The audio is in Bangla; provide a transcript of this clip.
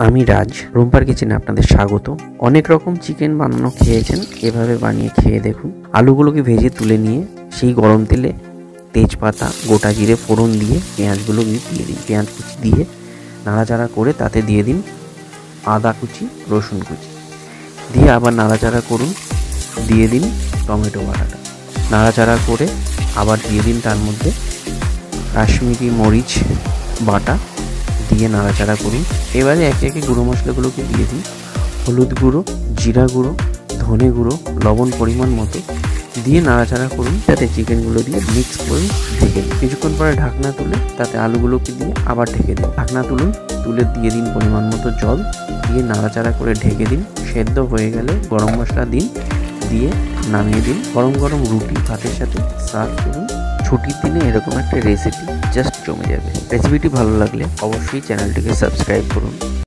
আমি রাজ, রুম্পার কিচেনে আপনাদের স্বাগত। অনেক রকম চিকেন বানানো খেয়েছেন, এভাবে বানিয়ে খেয়ে দেখুন। আলুগুলোকে ভেজে তুলে নিয়ে সেই গরম তেলে তেজপাতা, গোটা জিরে ফোড়ন দিয়ে পেঁয়াজগুলো দিয়ে দিন। পেঁয়াজ কুচি দিয়ে নাড়াচাড়া করে তাতে দিয়ে দিন আদা কুচি, রসুন কুচি দিয়ে আবার নাড়াচাড়া করুন। দিয়ে দিন টমেটো বাটাটা, নাড়াচাড়া করে আবার দিয়ে দিন তার মধ্যে কাশ্মীরি মরিচ বাটা দিয়ে নাড়াচাড়া করুন। এবারে একে একে গুঁড়ো মশলাগুলোকে দিয়ে দিন। হলুদ গুঁড়ো, জিরা গুঁড়ো, ধনে গুঁড়ো, লবণ পরিমাণ মতো দিয়ে নাড়াচাড়া করুন। তাতে চিকেনগুলো দিয়ে মিক্স করে ঢেকে দিন। কিছুক্ষণ পরে ঢাকনা তুলে তাতে আলুগুলোকে দিয়ে আবার ঢেকে দিন। ঢাকনা তুলে দিয়ে দিন পরিমাণ মতো জল, দিয়ে নাড়াচাড়া করে ঢেকে দিন। সেদ্ধ হয়ে গেলে গরম মশলা দিন, দিয়ে নামিয়ে দিন। গরম গরম রুটি ভাতের সাথে সার্ভ করুন। ছুটির দিনে এরকম একটা রেসিপি জাস্ট জমে যাবে। রেসিপিটি ভালো লাগলে অবশ্যই চ্যানেলটিকে সাবস্ক্রাইব করুন।